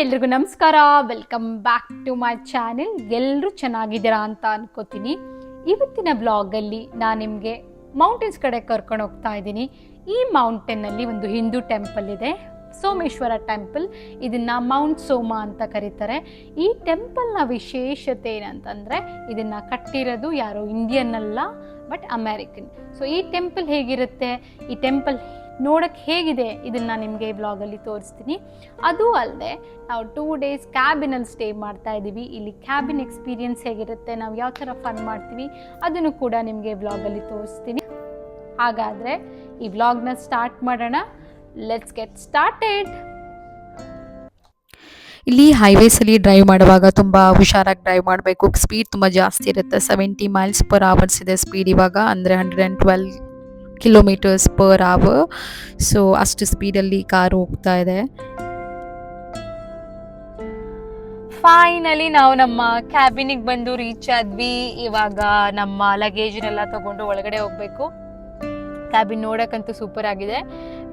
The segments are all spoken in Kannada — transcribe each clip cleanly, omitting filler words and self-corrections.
ಎಲ್ರಿಗೂ ನಮಸ್ಕಾರ. Welcome back to my channel. ಎಲ್ಲರೂ ಚೆನ್ನಾಗಿದ್ದೀರಾ ಅಂತ ಅನ್ಕೋತೀನಿ. ಇವತ್ತಿನ ಬ್ಲಾಗಲ್ಲಿ ನಾನು ನಿಮಗೆ ಮೌಂಟೇನ್ಸ್ ಕಡೆ ಕರ್ಕೊಂಡು ಹೋಗ್ತಾ ಇದ್ದೀನಿ. ಈ ಮೌಂಟೇನಲ್ಲಿ ಒಂದು ಹಿಂದೂ ಟೆಂಪಲ್ ಇದೆ, ಸೋಮೇಶ್ವರ ಟೆಂಪಲ್. ಇದನ್ನು ಮೌಂಟ್ ಸೋಮಾ ಅಂತ ಕರೀತಾರೆ. ಈ ಟೆಂಪಲ್ನ ವಿಶೇಷತೆ ಏನಂತಂದರೆ, ಇದನ್ನು ಕಟ್ಟಿರೋದು ಯಾರೋ ಇಂಡಿಯನ್ ಅಲ್ಲ, ಬಟ್ ಅಮೇರಿಕನ್. ಸೊ ಈ ಟೆಂಪಲ್ ಹೇಗಿರುತ್ತೆ, ಈ ಟೆಂಪಲ್ ನೋಡೋಕ್ಕೆ ಹೇಗಿದೆ, ಇದನ್ನು ನಿಮಗೆ ಈ ಬ್ಲಾಗಲ್ಲಿ ತೋರಿಸ್ತೀನಿ. ಅದು ಅಲ್ಲದೆ ನಾವು 2 days ಕ್ಯಾಬಿನಲ್ಲಿ ಸ್ಟೇ ಮಾಡ್ತಾ ಇದ್ದೀವಿ. ಇಲ್ಲಿ ಕ್ಯಾಬಿನ್ ಎಕ್ಸ್ಪೀರಿಯನ್ಸ್ ಹೇಗಿರುತ್ತೆ, ನಾವು ಯಾವ ಥರ ಫನ್ ಮಾಡ್ತೀವಿ, ಅದನ್ನು ಕೂಡ ನಿಮಗೆ ಬ್ಲಾಗಲ್ಲಿ ತೋರಿಸ್ತೀನಿ. ಹಾಗಾದರೆ ಈ ಬ್ಲಾಗ್ನ ಸ್ಟಾರ್ಟ್ ಮಾಡೋಣ. Let's get started. ಇಲ್ಲಿ ಹೈವೇಸಲ್ಲಿ ಡ್ರೈವ್ ಮಾಡುವಾಗ ತುಂಬ ಹುಷಾರಾಗಿ ಡ್ರೈವ್ ಮಾಡಬೇಕು. ಸ್ಪೀಡ್ ತುಂಬ ಜಾಸ್ತಿ ಇರುತ್ತೆ. 70 miles/hour ಇದೆ ಸ್ಪೀಡ್ ಇವಾಗ, ಅಂದರೆ 112 km/h. ಸೊ ಅಷ್ಟು ಸ್ಪೀಡಲ್ಲಿ ಕಾರು ಹೋಗ್ತಾ ಇದೆ. ಫೈನಲಿ ನಾವು ನಮ್ಮ ಕ್ಯಾಬಿನಿಗೆ ಬಂದು ರೀಚ್ ಆದ್ವಿ. ಇವಾಗ ನಮ್ಮ ಲಗೇಜ್ನೆಲ್ಲ ತಗೊಂಡು ಒಳಗಡೆ ಹೋಗಬೇಕು. ಕ್ಯಾಬಿನ್ ನೋಡೋಕ್ಕಂತೂ ಸೂಪರ್ ಆಗಿದೆ.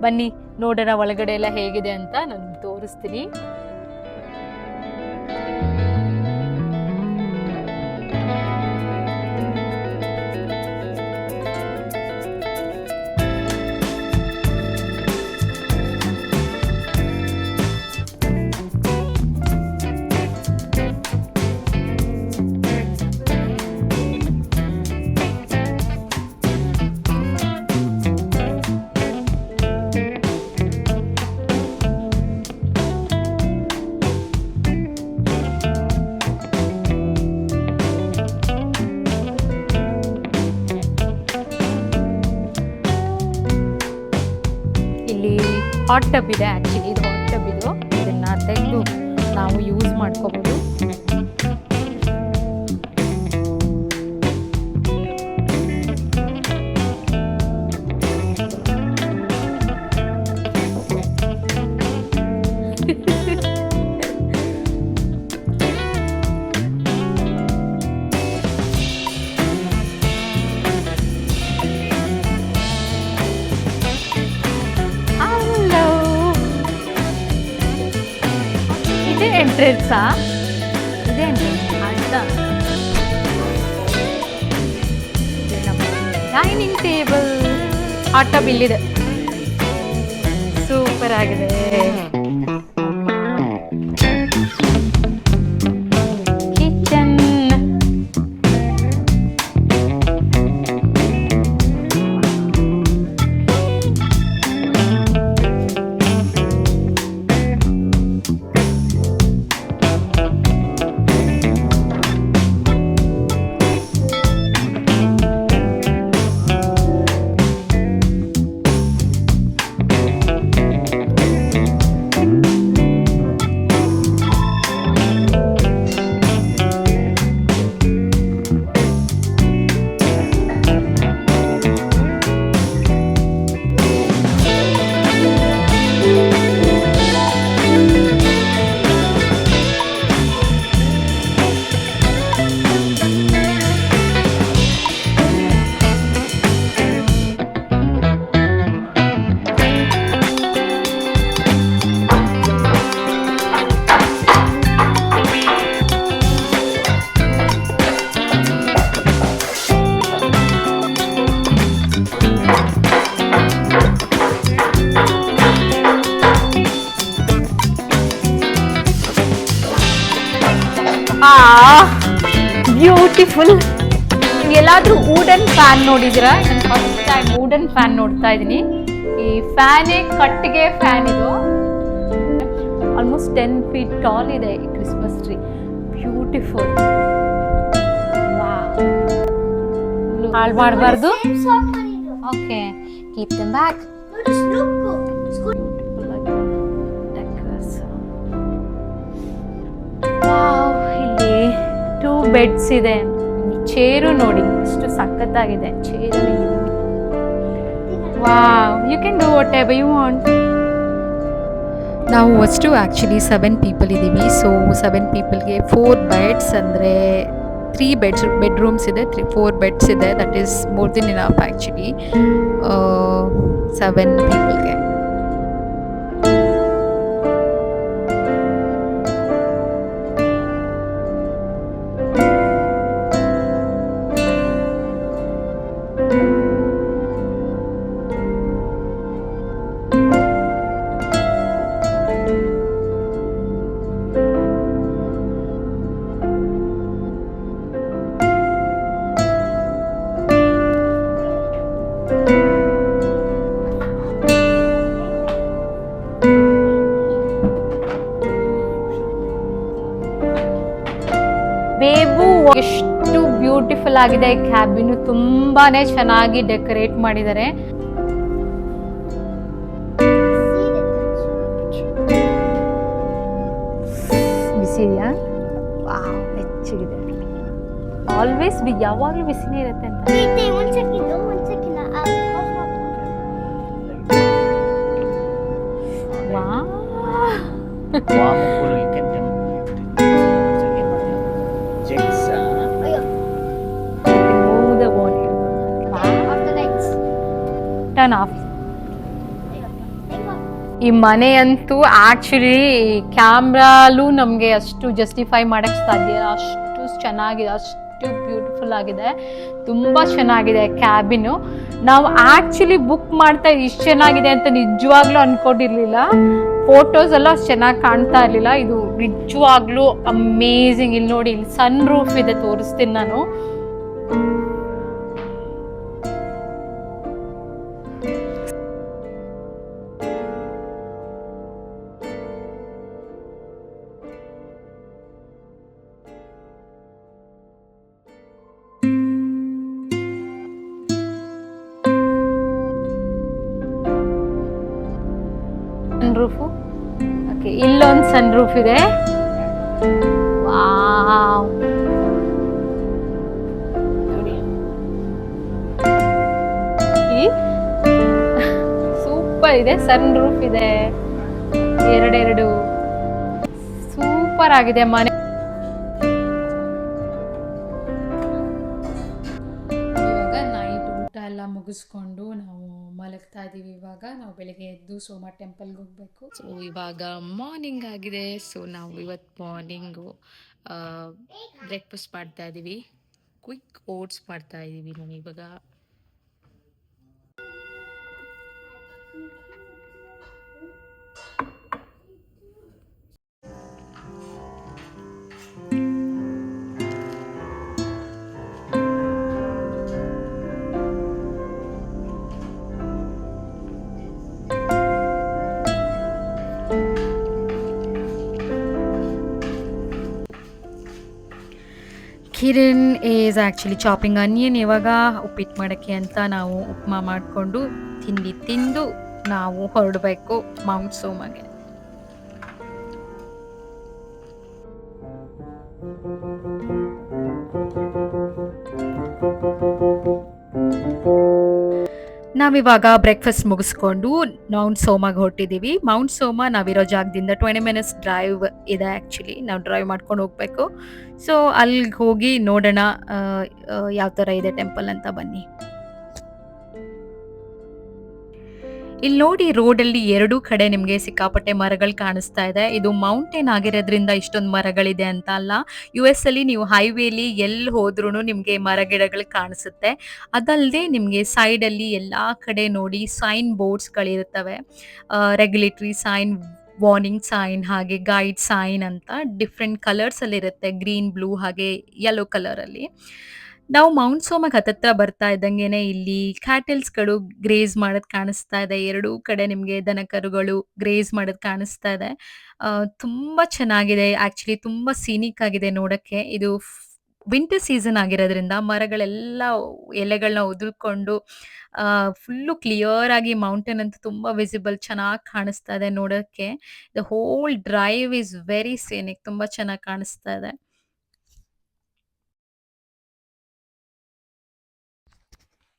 ಬನ್ನಿ ನೋಡೋಣ ಒಳಗಡೆ ಎಲ್ಲ ಹೇಗಿದೆ ಅಂತ ನಾನು ತೋರಿಸ್ತೀನಿ. ಹಾಟ್ ಟಬ್ ಇದೆ. ಆ್ಯಕ್ಚುಲಿ ಇದು ಹಾಟ್ ಟಬ್. ಇದನ್ನು ತೆಗೆದು ನಾವು ಯೂಸ್ ಮಾಡ್ಕೋಬೋದು. ಎಂಟ್ರೆನ್ಸಾ? ಇದೆ ಎಂಟ್ರೆನ್ಸ್ ಅಂತ. ಡೈನಿಂಗ್ ಟೇಬಲ್, ಹಾಟ್ ಟಬ್ ಇಲ್ಲಿದೆ. ಸೂಪರ್ ಆಗಿದೆ. Kitchen, beautiful. ಎಲ್ಲಾದ್ರೂ ವುಡನ್ ಫ್ಯಾನ್ ನೋಡಿದಿರಾ? ನಾನು ಫಸ್ಟ್ ಟೈಮ್ ವುಡನ್ ಫ್ಯಾನ್ ನೋಡ್ತಾ ಇದ್ದೀನಿ. ಈ ಫ್ಯಾನೇ ಕಟ್ಟಿಗೆ ಫ್ಯಾನ್. ಇದು ಆಲ್ಮೋಸ್ಟ್ 10 feet ಟಾಲ್ ಇದೆ. ಈ ಕ್ರಿಸ್ಮಸ್ ಟ್ರೀ ಬ್ಯೂಟಿಫುಲ್. ಹಾಳು ಮಾಡಬಾರ್ದು. Okay, keep them back. ಇಲ್ಲಿ 2 beds ಇದೆ. ಚೇರು ನೋಡಿ ಎಷ್ಟು ಸಖತ್ತಾಗಿದೆ. ಚೇರಲ್ಲಿ wow, you can do whatever you want. ನಾವು ಅಷ್ಟು ಆ್ಯಕ್ಚುಲಿ 7 people ಇದ್ದೀವಿ. ಸೊ 7 peopleಗೆ 4 beds, ಅಂದರೆ 3 bedrooms ಇದೆ, 4 beds ಇದೆ. That is more than enough actually 7 peopleಗೆ. ಎಷ್ಟು ಬ್ಯೂಟಿಫುಲ್ ಆಗಿದೆ ಕ್ಯಾಬಿನ್, ತುಂಬಾನೇ ಚೆನ್ನಾಗಿ ಡೆಕೋರೇಟ್ ಮಾಡಿದ್ದಾರೆ. ಬಿಸಿ ಇದೆಯಾ? ವಾವ್, ಬೆಚ್ಚಗಿದೆ. ಆಲ್ವೇಸ್ ಯಾವಾಗಲೂ ಬಿಸಿನೇ ಇರುತ್ತೆ ಅಂತ. Turn off. ಈ ಮನೆಯಂತೂ ಆಕ್ಚುಲಿ ಕ್ಯಾಮ್ರಾಲು ನಮಗೆ ಅಷ್ಟು ಜಸ್ಟಿಫೈ ಮಾಡಕ್ ಸಾಧ್ಯ, ಅಷ್ಟು ಚೆನ್ನಾಗಿದೆ, ಅಷ್ಟು ಬ್ಯೂಟಿಫುಲ್ ಆಗಿದೆ, ತುಂಬ ಚೆನ್ನಾಗಿದೆ ಕ್ಯಾಬಿನು. ನಾವು ಆಕ್ಚುಲಿ ಬುಕ್ ಮಾಡ್ತಾ ಇಷ್ಟು ಚೆನ್ನಾಗಿದೆ ಅಂತ ನಿಜವಾಗ್ಲೂ ಅನ್ಕೊಂಡಿರ್ಲಿಲ್ಲ. ಫೋಟೋಸ್ ಎಲ್ಲ ಅಷ್ಟು ಚೆನ್ನಾಗಿ ಕಾಣ್ತಾ ಇರಲಿಲ್ಲ. ಇದು ನಿಜವಾಗ್ಲೂ ಅಮೇಝಿಂಗ್. ಇಲ್ಲಿ ನೋಡಿ, ಇಲ್ಲಿ ಸನ್ ರೂಫ್ ಇದೆ, ತೋರಿಸ್ತೀನಿ ನಾನು. Sun roof. ಓಕೆ, ಇಲ್ಲೊಂದು ಸನ್ ರೂಫ್ ಇದೆ. ವಾವ್, ನೋಡಿ, ಸೂಪರ್ ಇದೆ. ಸನ್ ರೂಫ್ ಇದೆ, ಎರಡೆರಡು. ಸೂಪರ್ ಆಗಿದೆ ಮನೆ. ಇವಾಗ ನೈಟ್ ಊಟ ಎಲ್ಲ ಮುಗಿಸ್ಕೊಂಡು ನಾವು ಮಲಗ್ತಾ ಇದೀವಿ. ಇವಾಗ ನಾವು ಬೆಳಿಗ್ಗೆ ಎದ್ದು ಸೋಮ ಟೆಂಪಲ್ಗೆ ಹೋಗ್ಬೇಕು. ಸೊ ಇವಾಗ ಮಾರ್ನಿಂಗ್ ಆಗಿದೆ. ಸೊ ನಾವು ಇವತ್ತು ಮಾರ್ನಿಂಗು ಬ್ರೇಕ್ಫಾಸ್ಟ್ ಮಾಡ್ತಾ ಇದೀವಿ. ಕ್ವಿಕ್ ಓಟ್ಸ್ ಮಾಡ್ತಾ ಇದೀವಿ ನಾವು ಇವಾಗ. Kiran is actually chopping onion. ಇವಾಗ ಉಪ್ಪಿಟ್ಟು ಮಾಡೋಕ್ಕೆ ಅಂತ ನಾವು ಉಪ್ಮಾ ಮಾಡಿಕೊಂಡು ತಿಂಡಿ ತಿಂದು ನಾವು ಹೊರಡಬೇಕು ಮೌಂಟ್ ಸೋಮಗೆ. ನಾವಿವಾಗ ಬ್ರೇಕ್ಫಾಸ್ಟ್ ಮುಗಿಸ್ಕೊಂಡು ಮೌಂಟ್ ಸೋಮಾಗೆ ಹೊರಟಿದ್ದೀವಿ. ಮೌಂಟ್ ಸೋಮಾ ನಾವಿರೋ ಜಾಗದಿಂದ 20 ಮಿನಿಟ್ಸ್ ಡ್ರೈವ್ ಇದೆ. ಆ್ಯಕ್ಚುಲಿ ನಾವು ಡ್ರೈವ್ ಮಾಡ್ಕೊಂಡು ಹೋಗಬೇಕು. ಸೊ ಅಲ್ಲಿಗೆ ಹೋಗಿ ನೋಡೋಣ ಯಾವ ಥರ ಇದೆ ಟೆಂಪಲ್ ಅಂತ. ಬನ್ನಿ. ಇಲ್ಲಿ ನೋಡಿ, ರೋಡಲ್ಲಿ ಎರಡೂ ಕಡೆ ನಿಮಗೆ ಸಿಕ್ಕಾಪಟ್ಟೆ ಮರಗಳು ಕಾಣಿಸ್ತಾ ಇದೆ. ಇದು ಮೌಂಟೇನ್ ಆಗಿರೋದ್ರಿಂದ ಇಷ್ಟೊಂದು ಮರಗಳಿದೆ ಅಂತ ಅಲ್ಲ. US ಅಲ್ಲಿ ನೀವು ಹೈವೇಲಿ ಎಲ್ಲಿ ಹೋದ್ರೂ ನಿಮಗೆ ಮರಗಿಡಗಳು ಕಾಣಿಸುತ್ತೆ. ಅದಲ್ಲದೆ ನಿಮಗೆ ಸೈಡಲ್ಲಿ ಎಲ್ಲ ಕಡೆ ನೋಡಿ ಸೈನ್ ಬೋರ್ಡ್ಸ್ಗಳಿರ್ತವೆ. ರೆಗ್ಯುಲೇಟರಿ ಸೈನ್, ವಾರ್ನಿಂಗ್ ಸೈನ್, ಹಾಗೆ ಗೈಡ್ ಸೈನ್ ಅಂತ ಡಿಫ್ರೆಂಟ್ ಕಲರ್ಸಲ್ಲಿ ಇರುತ್ತೆ. ಗ್ರೀನ್, ಬ್ಲೂ ಹಾಗೆ ಯೆಲ್ಲೋ ಕಲರಲ್ಲಿ. ನಾವು ಮೌಂಟ್ ಸೋಮಾಗ್ ಹತ್ತತ್ರ ಬರ್ತಾ ಇದ್ದಂಗೆನೆ ಇಲ್ಲಿ ಕ್ಯಾಟಲ್ಸ್‌ಗಳು ಗ್ರೇಸ್ ಮಾಡೋದ್ ಕಾಣಿಸ್ತಾ ಇದೆ. ಎರಡೂ ಕಡೆ ನಿಮ್ಗೆ ದನಕರುಗಳು ಗ್ರೇಸ್ ಮಾಡೋದ್ ಕಾಣಿಸ್ತಾ ಇದೆ. ತುಂಬಾ ಚೆನ್ನಾಗಿದೆ. ಆಕ್ಚುಲಿ ತುಂಬಾ ಸೀನಿಕ್ ಆಗಿದೆ ನೋಡಕ್ಕೆ. ಇದು ವಿಂಟರ್ ಸೀಸನ್ ಆಗಿರೋದ್ರಿಂದ ಮರಗಳೆಲ್ಲ ಎಲೆಗಳನ್ನ ಉದುರ್ಕೊಂಡು ಫುಲ್ಲು ಕ್ಲಿಯರ್ ಆಗಿ ಮೌಂಟೇನ್ ಅಂತೂ ತುಂಬಾ ವಿಸಿಬಲ್ ಚೆನ್ನಾಗಿ ಕಾಣಿಸ್ತಾ ಇದೆ ನೋಡಕ್ಕೆ. The whole drive is very scenic. ತುಂಬಾ ಚೆನ್ನಾಗಿ ಕಾಣಿಸ್ತಾ ಇದೆ.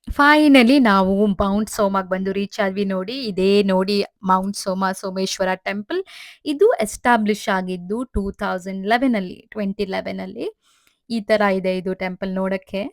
ಫೈನಲಿ ನಾವು ಮೌಂಟ್ ಸೋಮಾಗ್ ಬಂದು ರೀಚ್ ಆದ್ವಿ ನೋಡಿ. ಇದೇ ನೋಡಿ ಮೌಂಟ್ ಸೋಮಾ ಸೋಮೇಶ್ವರ ಟೆಂಪಲ್. ಇದು ಎಸ್ಟಾಬ್ಲಿಷ್ ಆಗಿದ್ದು 2011 ಅಲ್ಲಿ 2011 ಅಲ್ಲಿ. ಈ ತರ ಇದೆ ಇದು ಟೆಂಪಲ್ ನೋಡಕ್ಕೆ.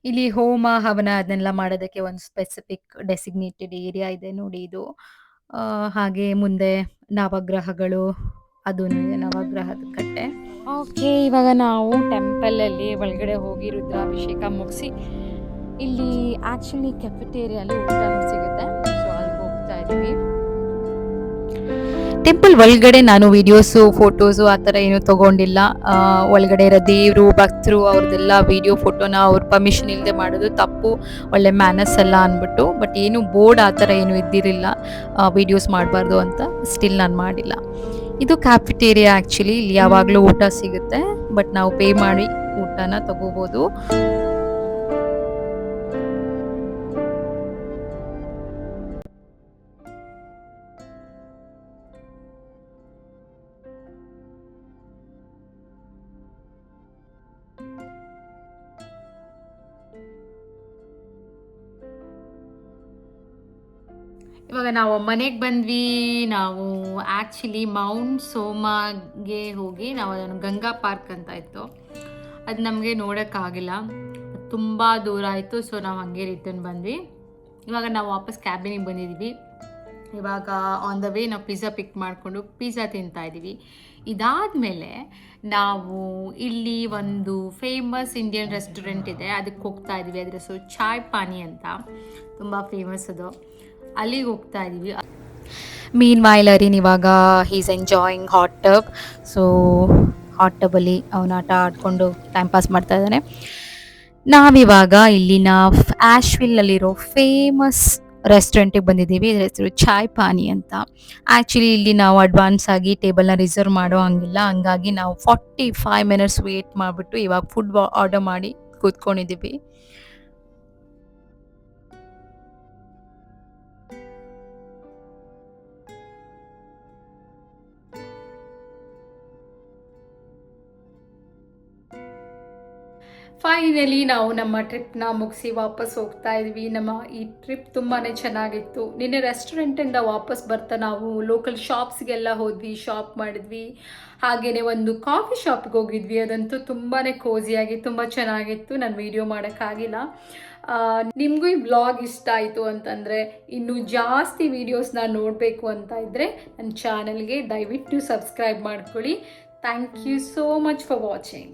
ಇಲ್ಲಿ ಹೋಮ ಹವನ ಅದನ್ನೆಲ್ಲ ಮಾಡೋದಕ್ಕೆ ಒಂದು ಸ್ಪೆಸಿಫಿಕ್ ಡೆಸಿಗ್ನೇಟೆಡ್ ಏರಿಯಾ ಇದೆ ನೋಡಿ ಇದು. ಹಾಗೆ ಮುಂದೆ ನವಗ್ರಹಗಳು ಅದೂ ಇದೆ, ನವಗ್ರಹದ ಕಟ್ಟೆ. ಓಕೆ, ಇವಾಗ ನಾವು ಟೆಂಪಲಲ್ಲಿ ಒಳಗಡೆ ಹೋಗಿ ರುದ್ರಾಭಿಷೇಕ ಮುಗಿಸಿ ಇಲ್ಲಿ ಆ್ಯಕ್ಚುಲಿ ಕೆಫೆಟೇರಿಯಲ್ಲಿ ಊಟನೂ ಸಿಗುತ್ತೆ, ಸೊ ಅಲ್ಲಿಗೆ ಹೋಗ್ತಾ ಇದ್ದೀವಿ. ಟೆಂಪಲ್ ಒಳಗಡೆ ನಾನು ವಿಡಿಯೋಸು ಫೋಟೋಸು ಆ ಥರ ಏನೂ ತೊಗೊಂಡಿಲ್ಲ. ಒಳಗಡೆ ಇರೋ ದೇವರು ಭಕ್ತರು ಅವ್ರದ್ದೆಲ್ಲ ವಿಡಿಯೋ ಫೋಟೋನ ಅವ್ರ ಪರ್ಮಿಷನ್ ಇಲ್ಲದೆ ಮಾಡೋದು ತಪ್ಪು, ಒಳ್ಳೆ ಮ್ಯಾನರ್ಸ್ ಎಲ್ಲ ಅಂದ್ಬಿಟ್ಟು. ಬಟ್ ಏನು ಬೋರ್ಡ್ ಆ ಥರ ಏನೂ ಇದ್ದಿರಲಿಲ್ಲ ವಿಡಿಯೋಸ್ ಮಾಡಬಾರ್ದು ಅಂತ, ಸ್ಟಿಲ್ ನಾನು ಮಾಡಿಲ್ಲ. ಇದು ಕ್ಯಾಫಿಟೇರಿಯಾ ಆ್ಯಕ್ಚುಲಿ, ಇಲ್ಲಿ ಯಾವಾಗಲೂ ಊಟ ಸಿಗುತ್ತೆ, ಬಟ್ ನಾವು ಪೇ ಮಾಡಿ ಊಟನ ತಗೋಬೋದು. ಇವಾಗ ನಾವು ಮನೆಗೆ ಬಂದ್ವಿ. ನಾವು ಆ್ಯಕ್ಚುಲಿ ಮೌಂಟ್ ಸೋಮಾಗೆ ಹೋಗಿ ನಾವು ಅದನ್ನು ಗಂಗಾ ಪಾರ್ಕ್ ಅಂತ ಇತ್ತು, ಅದು ನಮಗೆ ನೋಡೋಕ್ಕಾಗಿಲ್ಲ, ತುಂಬ ದೂರ ಆಯಿತು. ಸೊ ನಾವು ಹಾಗೆ ರಿಟರ್ನ್ ಬಂದ್ವಿ. ಇವಾಗ ನಾವು ವಾಪಸ್ ಕ್ಯಾಬಿನಿಗೆ ಬಂದಿದ್ದೀವಿ. ಇವಾಗ ಆನ್ ದ ವೇ ನಾವು ಪಿಜ್ಜಾ ಪಿಕ್ ಮಾಡಿಕೊಂಡು ಪಿಜ್ಜಾ ತಿಂತಾಯಿದ್ದೀವಿ. ಇದಾದಮೇಲೆ ನಾವು ಇಲ್ಲಿ ಒಂದು ಫೇಮಸ್ ಇಂಡಿಯನ್ ರೆಸ್ಟೋರೆಂಟ್ ಇದೆ, ಅದಕ್ಕೆ ಹೋಗ್ತಾ ಇದ್ದೀವಿ. ಅದರ ಹೆಸರು ಚಾಯ್ ಪಾನಿ ಅಂತ, ತುಂಬ ಫೇಮಸ್ ಅದು. ಅಲ್ಲಿಗೆ ಹೋಗ್ತಾ ಇದ್ದೀವಿ. ಮೀನ್ ವೈಲ್ ಅರಿನ್ ಇವಾಗ he's enjoying hot tub. So hot ಟಬಲ್ಲಿ ಅವನ ಆಟ ಆಡಿಕೊಂಡು ಟೈಮ್ ಪಾಸ್ ಮಾಡ್ತಾ ಇದ್ದಾನೆ. ನಾವಿವಾಗ ಇಲ್ಲಿನ ಆಶ್ವಿಲ್ಲಲ್ಲಿರೋ ಫೇಮಸ್ ರೆಸ್ಟೋರೆಂಟಿಗೆ ಬಂದಿದ್ದೀವಿ. ಇದರ ಹೆಸರು ಚಾಯ್ ಪಾನಿ ಅಂತ. ಆ್ಯಕ್ಚುಲಿ ಇಲ್ಲಿ ನಾವು ಅಡ್ವಾನ್ಸ್ ಆಗಿ ಟೇಬಲ್ನ ರಿಸರ್ವ್ ಮಾಡೋ ಹಂಗಿಲ್ಲ, ಹಂಗಾಗಿ ನಾವು 45 ಮಿನಿಟ್ಸ್ ವೇಟ್ ಮಾಡಿಬಿಟ್ಟು ಇವಾಗ ಫುಡ್ ಆರ್ಡರ್ ಮಾಡಿ ಕೂತ್ಕೊಂಡಿದ್ದೀವಿ. ಫೈನಲಿ ನಾವು ನಮ್ಮ ಟ್ರಿಪ್ನ ಮುಗಿಸಿ ವಾಪಸ್ ಹೋಗ್ತಾ ಇದ್ವಿ. ನಮ್ಮ ಈ ಟ್ರಿಪ್ ತುಂಬಾ ಚೆನ್ನಾಗಿತ್ತು. ನಿನ್ನೆ ರೆಸ್ಟೋರೆಂಟಿಂದ ವಾಪಸ್ ಬರ್ತಾ ನಾವು ಲೋಕಲ್ ಶಾಪ್ಸ್ಗೆಲ್ಲ ಹೋದ್ವಿ, ಶಾಪ್ ಮಾಡಿದ್ವಿ. ಹಾಗೆಯೇ ಒಂದು ಕಾಫಿ ಶಾಪ್ಗೆ ಹೋಗಿದ್ವಿ, ಅದಂತೂ ತುಂಬಾ ಕೋಸಿಯಾಗಿ ತುಂಬ ಚೆನ್ನಾಗಿತ್ತು. ನಾನು ವೀಡಿಯೋ ಮಾಡೋಕ್ಕಾಗಿಲ್ಲ. ನಿಮಗೂ ಈ ಬ್ಲಾಗ್ ಇಷ್ಟ ಆಯಿತು ಅಂತಂದರೆ, ಇನ್ನೂ ಜಾಸ್ತಿ ವೀಡಿಯೋಸ್ನ ನೋಡಬೇಕು ಅಂತ ಇದ್ದರೆ ನನ್ನ ಚಾನಲ್ಗೆ ದಯವಿಟ್ಟು ಸಬ್ಸ್ಕ್ರೈಬ್ ಮಾಡ್ಕೊಳ್ಳಿ. Thank you so much for watching.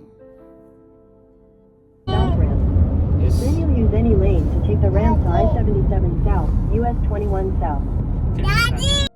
Then you use any lane to take the ramp to I-77 South, US 21 South. Daddy!